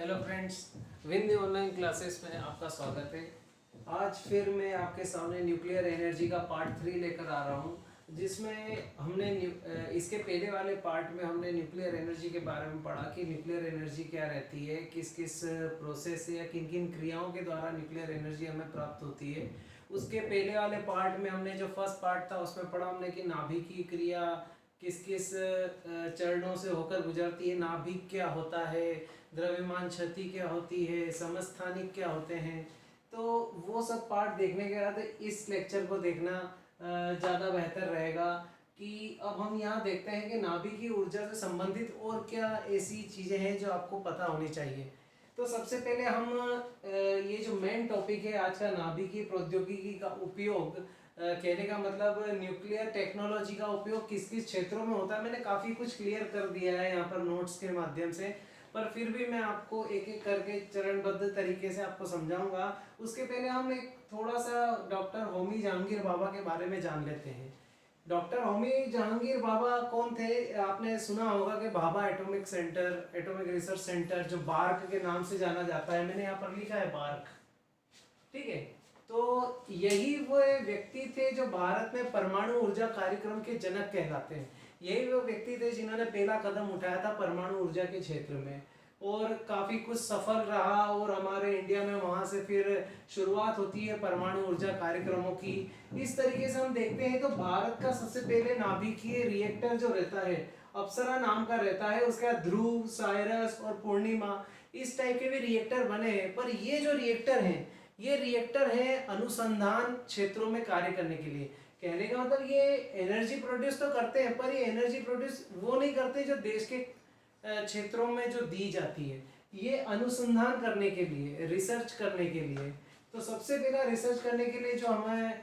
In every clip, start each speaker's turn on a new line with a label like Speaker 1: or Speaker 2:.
Speaker 1: Hello friends, win online classes में आपका स्वागत है। आज फिर मैं आपके सामने न्यूक्लियर एनर्जी का पार्ट 3 लेकर आ रहा हूँ, जिसमें हमने इसके पहले वाले पार्ट में हमने न्यूक्लियर एनर्जी के बारे में पढ़ा कि न्यूक्लियर एनर्जी क्या रहती है, किस किस प्रोसेस से या किन किन क्रियाओं के द्वारा न्यूक्लियर एनर्जी हमें प्राप्त होती है। उसके पहले वाले पार्ट में हमने जो फर्स्ट पार्ट था उसमें पढ़ा हमने कि नाभिकीय क्रिया किस किस चरणों से होकर गुजरती है, नाभिक क्या होता है, द्रव्यमान क्षति क्या होती है, समस्थानिक क्या होते हैं। तो वो सब पार्ट देखने के बाद इस लेक्चर को देखना ज़्यादा बेहतर रहेगा कि अब हम यहाँ देखते हैं कि नाभिकीय ऊर्जा से संबंधित और क्या ऐसी चीज़ें हैं जो आपको पता होनी चाहिए। तो सबसे पहले हम ये जो मेन टॉपिक है आज का, नाभिकीय प्रौद्योगिकी का उपयोग, कहने का मतलब न्यूक्लियर टेक्नोलॉजी का उपयोग किस किस क्षेत्रों में होता है। मैंने काफ़ी कुछ क्लियर कर दिया है यहाँ पर नोट्स के माध्यम से, पर फिर भी मैं आपको एक एक करके चरणबद्ध तरीके से आपको समझाऊंगा। उसके पहले हम एक थोड़ा सा डॉक्टर होमी जहांगीर बाबा के बारे में जान लेते हैं। डॉक्टर होमी जहांगीर बाबा कौन थे? आपने सुना होगा कि Bhabha atomic centre, atomic research centre, जो बार्क के नाम से जाना जाता है, मैंने यहाँ पर लिखा है बार्क, ठीक है। तो यही वो व्यक्ति थे जो भारत में परमाणु ऊर्जा कार्यक्रम के जनक कहलाते हैं। यही वो व्यक्ति थे जिन्होंने पहला कदम उठाया था परमाणु ऊर्जा के क्षेत्र में, और काफ़ी कुछ सफल रहा। और हमारे इंडिया में वहाँ से फिर शुरुआत होती है परमाणु ऊर्जा कार्यक्रमों की। इस तरीके से हम देखते हैं तो भारत का सबसे पहले नाभिकीय रिएक्टर जो रहता है, अप्सरा नाम का रहता है। उसके बाद ध्रुव, साइरस और पूर्णिमा, इस टाइप के भी रिएक्टर बने हैं। पर ये जो रिएक्टर हैं, ये रिएक्टर है अनुसंधान क्षेत्रों में कार्य करने के लिए। कहने का मतलब ये एनर्जी प्रोड्यूस तो करते हैं, पर ये एनर्जी प्रोड्यूस वो नहीं करते जो देश के क्षेत्रों में जो दी जाती है। ये अनुसंधान करने के लिए, रिसर्च करने के लिए। तो सबसे पहला रिसर्च करने के लिए जो हमें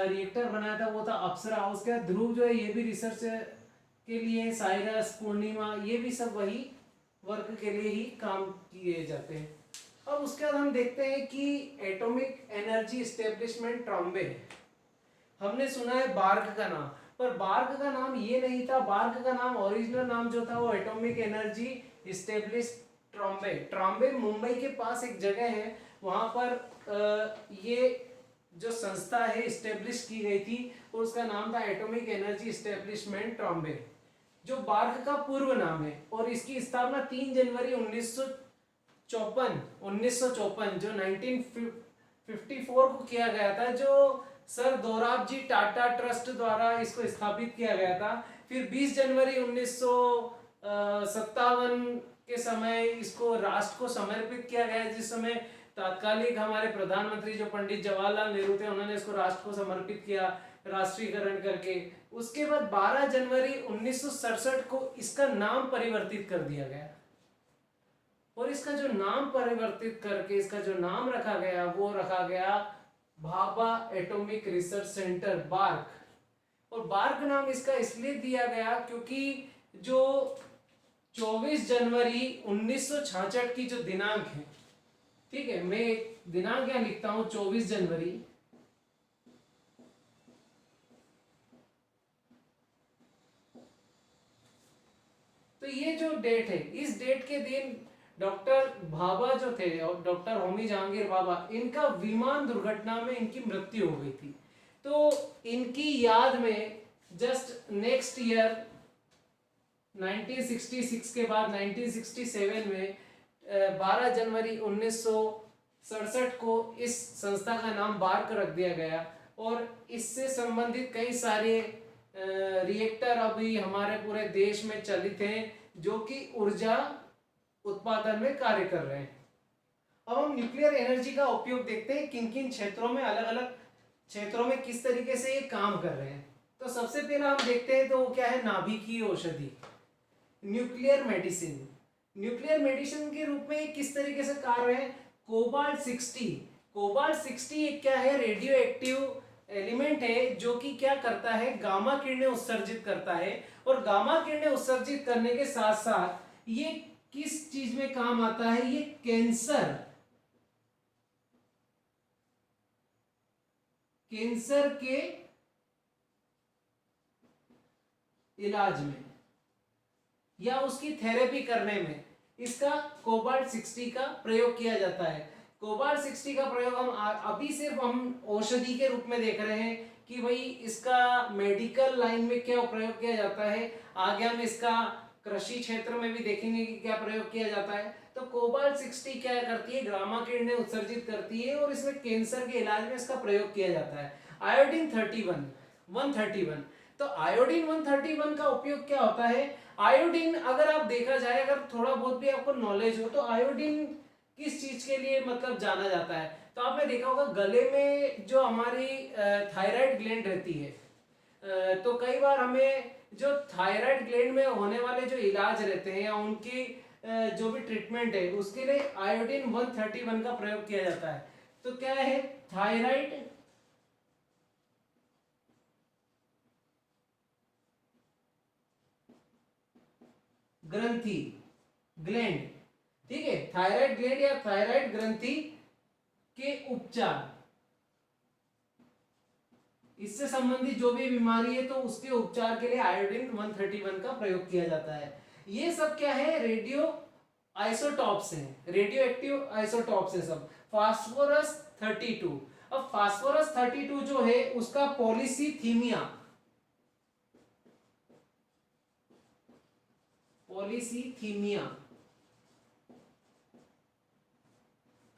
Speaker 1: रिएक्टर बनाया था वो था अप्सरा। उसके बाद ध्रुव जो है ये भी रिसर्च के लिए, साइरस, पूर्णिमा, ये भी सब वही वर्क के लिए ही काम किए जाते हैं। अब उसके बाद हम देखते हैं कि एटॉमिक एनर्जी एस्टेब्लिशमेंट ट्रॉम्बे, हमने सुना है बार्क का नाम, पर बार्क का नाम ये नहीं था। बार्क का नाम, ओरिजिनल नाम जो था वो atomic energy establish Trombay. Trombay Mumbai के पास एक जगह है, वहां पर ये जो संस्था है इस्टेब्लिश की गई थी, और उसका नाम था एटॉमिक एनर्जी एस्टेब्लिशमेंट ट्रॉम्बे, जो बार्क का पूर्व नाम है। और इसकी स्थापना 3 जनवरी 1954 जो 1954 को किया गया था, जो सर दोराबजी टाटा ट्रस्ट द्वारा इसको स्थापित किया गया था। फिर 20 जनवरी 1957 के समय इसको राष्ट्र को समर्पित किया गया, जिस समय तात्कालिक हमारे प्रधानमंत्री जो पंडित जवाहरलाल नेहरू थे, उन्होंने इसको राष्ट्र को समर्पित किया राष्ट्रीयकरण करके। उसके बाद 12 जनवरी 1967 को इसका नाम परिवर्तित कर दिया गया, और इसका जो नाम परिवर्तित करके इसका जो नाम रखा गया वो रखा गया Bhabha atomic research centre, BARC. और बार्क नाम इसका इसलिए दिया गया क्योंकि जो 24 जनवरी 1966 की जो दिनांक है, ठीक है, मैं एक दिनांक यहाँ लिखता हूं, 24 जनवरी। तो ये जो डेट है, इस डेट के दिन डॉक्टर भाभा जो थे, डॉक्टर होमी जहांगीर बाबा, इनका विमान दुर्घटना में इनकी मृत्यु हो गई थी। तो इनकी याद में जस्ट नेक्स्ट ईयर 1966 के बाद 1967 में 12 जनवरी 1967 को इस संस्था का नाम बार्क रख दिया गया। और इससे संबंधित कई सारे रिएक्टर अभी हमारे पूरे देश में चलित हैं, जो कि ऊर्जा उत्पादन में कार्य कर रहे हैं। अब हम न्यूक्लियर एनर्जी का उपयोग देखते हैं, किन किन क्षेत्रों में, अलग अलग क्षेत्रों में किस तरीके से ये काम कर रहे हैं। तो सबसे पहला हम देखते हैं तो वो क्या है, नाभिकीय औषधि, न्यूक्लियर मेडिसिन। न्यूक्लियर मेडिसिन के रूप में ये किस तरीके से कार्य है, कोबाल्ट 60। कोबाल्ट 60 एक क्या है, रेडियो एक्टिव एलिमेंट है, जो कि क्या करता है, गामा किरणें उत्सर्जित करता है। और गामा किरणें उत्सर्जित करने के साथ साथ ये किस चीज में काम आता है, ये कैंसर के इलाज में या उसकी थेरेपी करने में इसका कोबाल्ट 60 का प्रयोग किया जाता है। कोबाल्ट 60 का प्रयोग हम अभी सिर्फ हम औषधि के रूप में देख रहे हैं कि भाई इसका मेडिकल लाइन में क्या प्रयोग किया जाता है। आगे हम इसका कृषि क्षेत्र में भी देखेंगे कि क्या प्रयोग किया जाता है। तो कोबाल्ट 60 क्या करती है, गामा किरणें उत्सर्जित करती है और इसमें कैंसर के इलाज में इसका प्रयोग किया जाता है। आयोडीन 131, तो आयोडीन 131 का उपयोग क्या होता है। आयोडीन अगर आप देखा जाए, अगर थोड़ा बहुत भी आपको नॉलेज हो, तो आयोडीन किस चीज के लिए मतलब जाना जाता है। तो आपने देखा होगा गले में जो हमारी थायराइड ग्लैंड रहती है, तो कई बार हमें जो थायराइड ग्लैंड में होने वाले जो इलाज रहते हैं या उनकी जो भी ट्रीटमेंट है उसके लिए आयोडीन 131 का प्रयोग किया जाता है। तो क्या है, थायराइड ग्रंथि ग्लैंड, ठीक है, थायराइड ग्लैंड या थायराइड ग्रंथि के उपचार, इससे संबंधित जो भी बीमारी है तो उसके उपचार के लिए आयोडीन 131 का प्रयोग किया जाता है। ये सब क्या है, रेडियो आइसोटॉप्स हैं, रेडियो एक्टिव आइसोटॉप्स है सब। फास्फोरस 32, अब फास्फोरस 32 जो है उसका पॉलीसीथीमिया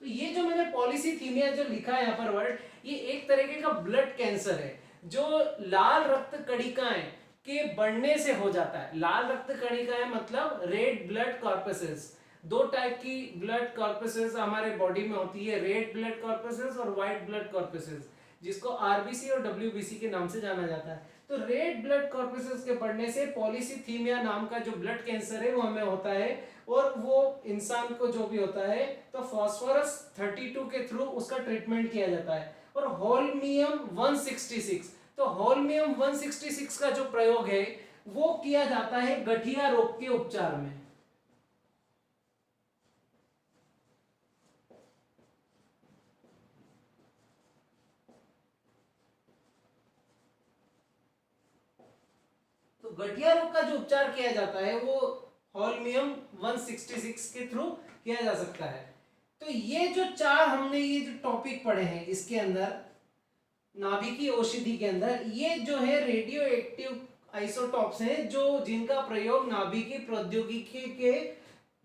Speaker 1: तो ये जो मैंने पॉलीसीथीमिया जो लिखा है यहाँ पर वर्ड, ये एक तरीके का ब्लड कैंसर है जो लाल रक्त कणिकाएं के बढ़ने से हो जाता है। लाल रक्त कणिकाएं मतलब रेड ब्लड कॉर्पसेस। दो टाइप की ब्लड कॉर्पसेस हमारे बॉडी में होती है, रेड ब्लड कॉर्पसेस और व्हाइट ब्लड कॉर्पसेस, जिसको आरबीसी और डब्ल्यूबीसी के नाम से जाना जाता है। तो रेड ब्लड कॉर्पसेस के बढ़ने से पॉलीसीथीमिया नाम का जो ब्लड कैंसर है वो हमें होता है, और वो इंसान को जो भी होता है तो फास्फोरस 32 के थ्रू उसका ट्रीटमेंट किया जाता है। और होल्मियम 166, तो होल्मियम 166 का जो प्रयोग है वो किया जाता है गठिया रोग के उपचार में। तो गठिया रोग का जो उपचार किया जाता है वो होल्मियम 166 के थ्रू किया जा सकता है। तो ये जो चार हमने ये जो टॉपिक पढ़े हैं इसके अंदर नाभिकीय औषधि के अंदर, ये जो है रेडियो एक्टिव आइसोटॉप्स हैं जो जिनका प्रयोग नाभिकीय प्रौद्योगिकी के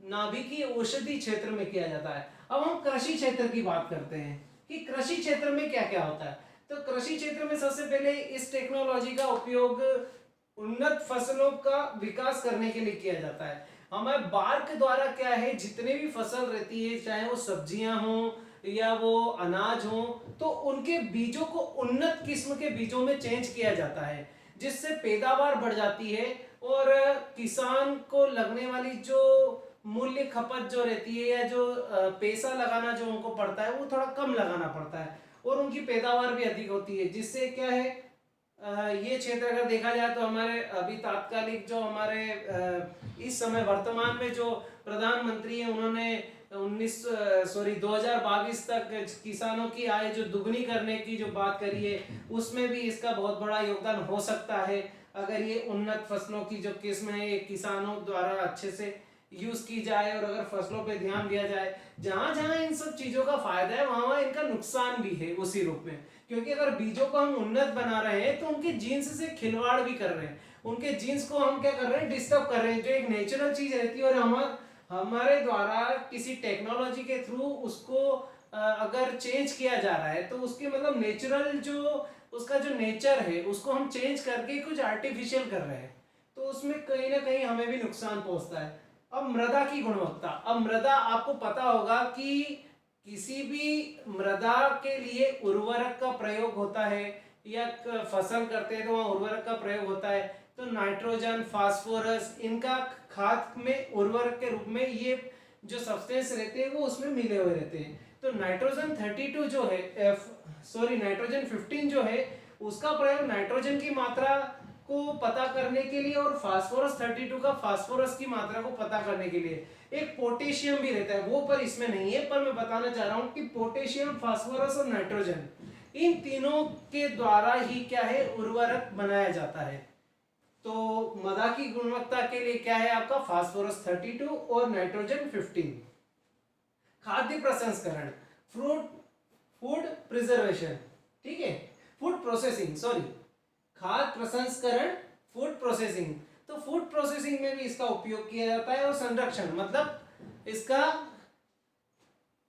Speaker 1: नाभिकीय औषधि क्षेत्र में किया जाता है। अब हम कृषि क्षेत्र की बात करते हैं कि कृषि क्षेत्र में क्या क्या होता है। तो कृषि क्षेत्र में सबसे पहले इस टेक्नोलॉजी का उपयोग उन्नत फसलों का विकास करने के लिए किया जाता है। हमारे बार के द्वारा क्या है, जितने भी फसल रहती है चाहे वो सब्जियां हो या वो अनाज हो, तो उनके बीजों को उन्नत किस्म के बीजों में चेंज किया जाता है, जिससे पैदावार बढ़ जाती है और किसान को लगने वाली जो मूल्य खपत जो रहती है या जो पैसा लगाना जो उनको पड़ता है वो थोड़ा कम लगाना पड़ता है और उनकी पैदावार भी अधिक होती है। जिससे क्या है, ये क्षेत्र अगर देखा जाए तो हमारे अभी तात्कालिक जो हमारे इस समय वर्तमान में जो प्रधानमंत्री हैं उन्होंने 2022 तक किसानों की आय जो दुगनी करने की जो बात करी है, उसमें भी इसका बहुत बड़ा योगदान हो सकता है अगर ये उन्नत फसलों की जो किस्म है किसानों द्वारा अच्छे से यूज की जाए और अगर फसलों पे ध्यान दिया जाए। जहां जहां इन सब चीजों का फायदा है वहां वहां इनका नुकसान भी है उसी रूप में, क्योंकि अगर बीजों को हम उन्नत बना रहे हैं तो उनके जीन्स से खिलवाड़ भी कर रहे हैं, उनके जीन्स को हम क्या कर रहे हैं, डिस्टर्ब कर रहे हैं। जो एक नेचुरल चीज रहती है और हमारे द्वारा किसी टेक्नोलॉजी के थ्रू उसको अगर चेंज किया जा रहा है तो उसके मतलब नेचुरल जो उसका जो नेचर है उसको हम चेंज करके कुछ आर्टिफिशियल कर रहे हैं, तो उसमें कहीं ना कहीं हमें भी नुकसान पहुंचता है। अब मृदा की गुणवत्ता, अब मृदा आपको पता होगा कि किसी भी मृदा के लिए उर्वरक का प्रयोग होता है या फसल करते हैं तो वहां उर्वरक का प्रयोग होता है। तो नाइट्रोजन, फास्फोरस, इनका खाद में उर्वरक के रूप में ये जो सब्सटेंस रहते हैं वो उसमें मिले हुए रहते हैं। तो नाइट्रोजन 32 जो है नाइट्रोजन 15 जो है उसका प्रयोग नाइट्रोजन की मात्रा को पता करने के लिए और फास्फोरस 32 का फास्फोरस की मात्रा को पता करने के लिए। एक पोटेशियम भी रहता है वो पर इसमें नहीं है, पर मैं बताना चाह रहा हूं कि पोटेशियम, फास्फोरस और नाइट्रोजन इन तीनों के द्वारा ही क्या है उर्वरक बनाया जाता है। तो मदा की गुणवत्ता के लिए क्या है आपका, फास्फोरस 32 और नाइट्रोजन 15। खाद्य प्रसंस्करण, फ्रूट फूड प्रिजर्वेशन, ठीक है, फूड प्रोसेसिंग, सॉरी, खाद्य प्रसंस्करण, फूड प्रोसेसिंग। तो फूड प्रोसेसिंग में भी इसका उपयोग किया जाता है, और संरक्षण मतलब इसका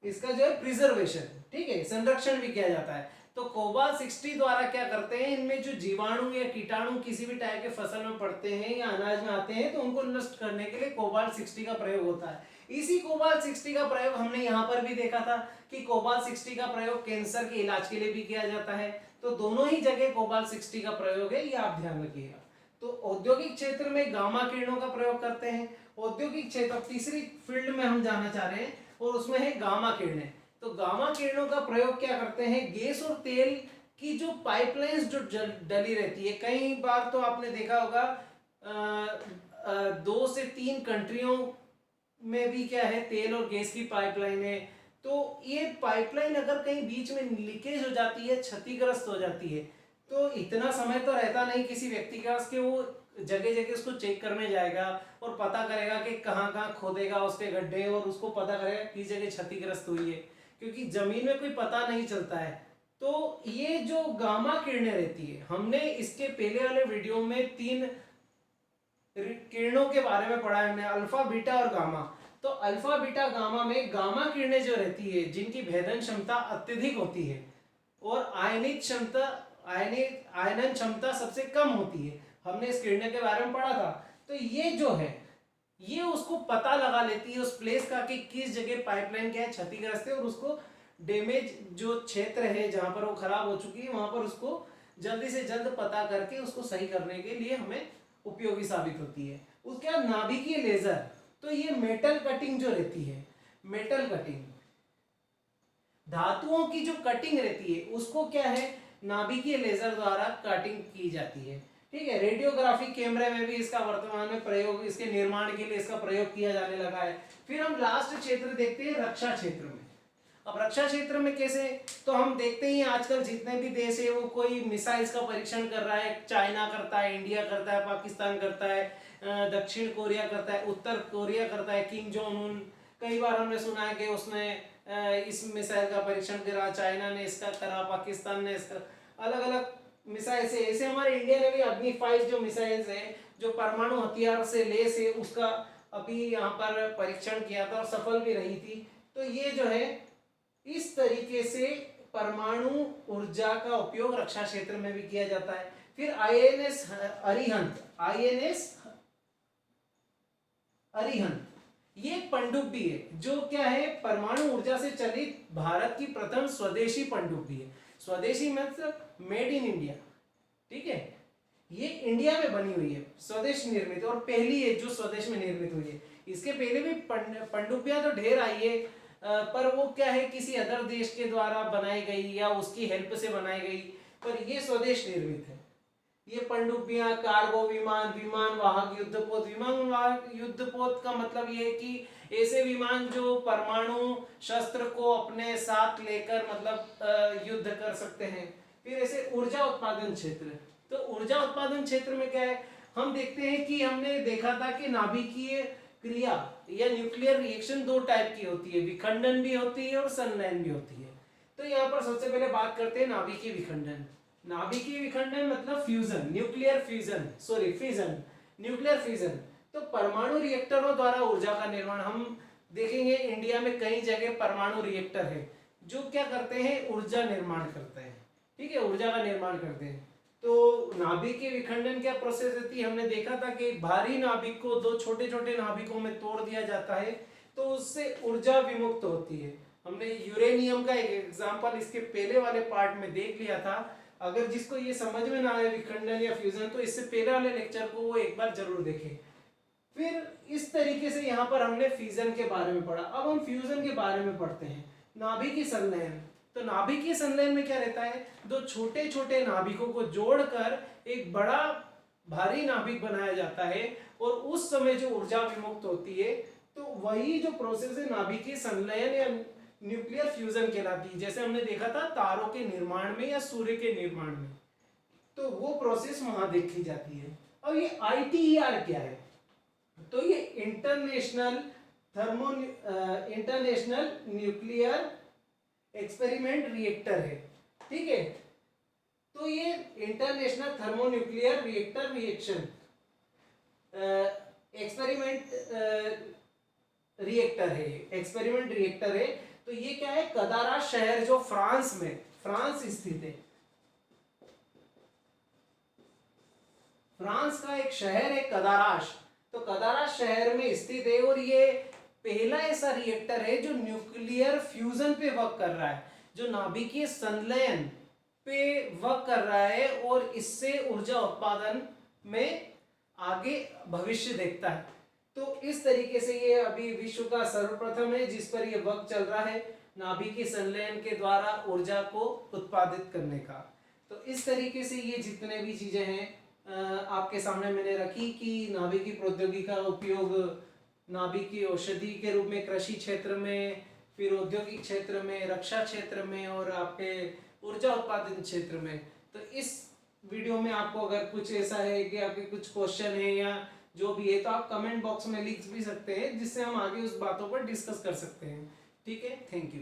Speaker 1: इसका जो है प्रिजर्वेशन, ठीक है, संरक्षण भी किया जाता है। तो कोबाल 60 द्वारा क्या करते हैं, इनमें जो जीवाणु या कीटाणु किसी भी टाइप के फसल में पड़ते हैं या अनाज में आते हैं, तो उनको नष्ट करने के लिए कोबाल 60 का प्रयोग होता है। इसी कोबाल 60 का प्रयोग हमने यहाँ पर भी देखा था कि कोबाल 60 का प्रयोग कैंसर के इलाज के लिए भी किया जाता है। तो दोनों ही जगह कोबाल 60 का प्रयोग है, ये आप ध्यान रखिएगा। तो औद्योगिक क्षेत्र में गामा किरणों का प्रयोग करते हैं। औद्योगिक क्षेत्र, तीसरी फील्ड में हम जाना चाह रहे हैं, और उसमें है गामा किरणें। तो गामा किरणों का प्रयोग क्या करते हैं, गैस और तेल की जो पाइपलाइंस जो डली रहती है, कई बार तो आपने देखा होगा 2 से 3 कंट्रियों में भी क्या है, तेल और गैस की पाइपलाइन है। तो ये पाइपलाइन अगर कहीं बीच में लीकेज हो जाती है, क्षतिग्रस्त हो जाती है, तो इतना समय तो रहता नहीं किसी व्यक्ति के पास कि वो जगह जगह उसको चेक करने जाएगा और पता करेगा कि कहाँ कहाँ खोदेगा उसके गड्ढे, और उसको पता करेगा किस जगह क्षतिग्रस्त हुई है, क्योंकि जमीन में कोई पता नहीं चलता है। तो ये जो गामा किरणें रहती है, हमने इसके पहले वाले वीडियो में 3 किरणों के बारे में पढ़ा है हमने, अल्फा, बीटा और गामा। तो अल्फा, बीटा, गामा में गामा किरणें जो रहती है, जिनकी भेदन क्षमता अत्यधिक होती है और आयनन क्षमता सबसे कम होती है, हमने इस किरणें के बारे में पढ़ा था। तो ये जो है, ये उसको पता लगा लेती है उस प्लेस का कि किस जगह पाइपलाइन क्या है, क्षतिग्रस्त है, और उसको डैमेज जो क्षेत्र है जहां पर वो खराब हो चुकी है, वहां पर उसको जल्दी से जल्द पता करके उसको सही करने के लिए हमें उपयोगी साबित होती है। उसके बाद नाभिकीय लेजर, तो ये मेटल कटिंग जो रहती है, मेटल कटिंग, धातुओं की जो कटिंग रहती है, उसको क्या है, नाभिकीय लेजर द्वारा कटिंग की जाती है, ठीक है। रेडियोग्राफिक कैमरे में भी इसका वर्तमान में प्रयोग, इसके निर्माण के लिए इसका प्रयोग किया जाने लगा है। फिर हम लास्ट क्षेत्र देखते हैं रक्षा क्षेत्र में। अब रक्षा क्षेत्र में कैसे, तो हम देखते ही आजकल जितने भी देश है वो कोई मिसाइल्स का परीक्षण कर रहा है, चाइना करता है, इंडिया करता है, पाकिस्तान करता है, दक्षिण कोरिया करता है, उत्तर कोरिया करता है, किम जोंग उन। कई बार हमने सुना है कि उसने इस मिसाइल का परीक्षण करा, चाइना ने इसका करा, पाकिस्तान ने इसका, अलग अलग मिसाइल से। ऐसे हमारे इंडिया ने भी अग्नि 5 जो मिसाइल्स है, जो परमाणु हथियार से लेस है, उसका अभी यहाँ पर परीक्षण किया था और सफल भी रही थी। तो ये जो है, इस तरीके से परमाणु ऊर्जा का उपयोग रक्षा क्षेत्र में भी किया जाता है। फिर आईएनएस अरिहंत, अरिहंत ये एक पनडुब्बी है, जो क्या है, परमाणु ऊर्जा से चलित भारत की प्रथम स्वदेशी पनडुब्बी है। स्वदेशी मतलब मेड इन इंडिया, ठीक है, ये इंडिया में बनी हुई है, स्वदेश निर्मित, और पहली है जो स्वदेश में निर्मित हुई है। इसके पहले भी पनडुब्बियां तो ढेर आई है, पर वो क्या है, किसी अदर देश के द्वारा बनाई गई या उसकी हेल्प से बनाई गई, पर ये स्वदेश निर्मित है। ये पनडुब्बियां, कार्गो विमान, विमान वाहक युद्धपोत। विमान वाहक युद्धपोत का मतलब ये है कि ऐसे विमान जो परमाणु शस्त्र को अपने साथ लेकर मतलब युद्ध कर सकते हैं। फिर ऐसे ऊर्जा उत्पादन क्षेत्र, तो ऊर्जा उत्पादन क्षेत्र में क्या है, हम देखते हैं कि हमने देखा था कि नाभिकीय क्रिया या न्यूक्लियर रिएक्शन 2 टाइप की होती है, विखंडन भी होती है और संलयन भी होती है। तो यहाँ पर सबसे पहले बात करते हैं नाभिकीय विखंडन। नाभिकीय विखंडन मतलब fusion, nuclear fusion, sorry fission, nuclear fission. तो परमाणु रिएक्टरों द्वारा ऊर्जा का निर्माण, हम देखेंगे इंडिया में कई जगह परमाणु रिएक्टर है जो क्या करते हैं, ऊर्जा निर्माण करते हैं, ठीक है, ऊर्जा का निर्माण करते हैं। तो नाभिकीय विखंडन क्या प्रोसेस रहती है, हमने देखा था कि भारी नाभिक को 2 छोटे छोटे नाभिकों में तोड़ दिया जाता है, तो उससे ऊर्जा विमुक्त होती है। हमने यूरेनियम का एक एग्जांपल इसके पहले वाले पार्ट में देख लिया था। अगर जिसको ये समझ में ना आए विखंडन या फ्यूजन, तो इससे पहले वाले लेक्चर को वो एक बार जरूर देखें। फिर इस तरीके से यहाँ पर हमने फ्यूजन के बारे में पढ़ा। अब हम फ्यूजन के बारे में पढ़ते हैं, नाभिकीय संलयन। तो नाभिकीय संलयन में क्या रहता है, 2 छोटे छोटे नाभिकों को जोड़कर एक बड़ा भारी नाभिक बनाया जाता है, और उस समय जो ऊर्जा विमुक्त होती है, तो वही जो प्रोसेस है नाभिकीय संलयन या न्यूक्लियर फ्यूजन कहलाती है। जैसे हमने देखा था तारों के निर्माण में या सूर्य के निर्माण में, तो वो प्रोसेस वहां देखी जाती है। और ये ITER क्या है? तो ये इंटरनेशनल न्यूक्लियर एक्सपेरिमेंट रिएक्टर है, ठीक है। तो ये international thermonuclear reactor reaction experiment reactor है। तो ये क्या है? कदारास शहर जो फ्रांस स्थित है, फ्रांस का एक शहर है कदारास। तो कदारास शहर में स्थित है और ये पहला ऐसा रिएक्टर है जो न्यूक्लियर फ्यूजन पे वर्क कर रहा है, जो नाभिकीय संलयन पे वर्क कर रहा है और इससे ऊर्जा उत्पादन में आगे भविष्य देखता है। तो इस तरीके से ये अभी विश्व का सर्वप्रथम है जिस पर ये वर्क चल रहा है, नाभिकीय संलयन के द्वारा ऊर्जा को उत्पादित करने का। तो इस तरीके से ये जितने भी चीजें हैं आपके सामने मैंने रखी कि नाभिकीय प्रौद्योगिकी का उपयोग नाभिकीय औषधि के रूप में कृषि क्षेत्र में, फिर औद्योगिक क्षेत्र में, रक्षा क्षेत्र में और आपके ऊर्जा उत्पादन क्षेत्र में। तो इस वीडियो में आपको अगर कुछ ऐसा है कि आपके कुछ क्वेश्चन है या जो भी है तो आप कमेंट बॉक्स में लिख भी सकते हैं, जिससे हम आगे उस बातों पर डिस्कस कर सकते हैं। ठीक है, थैंक यू।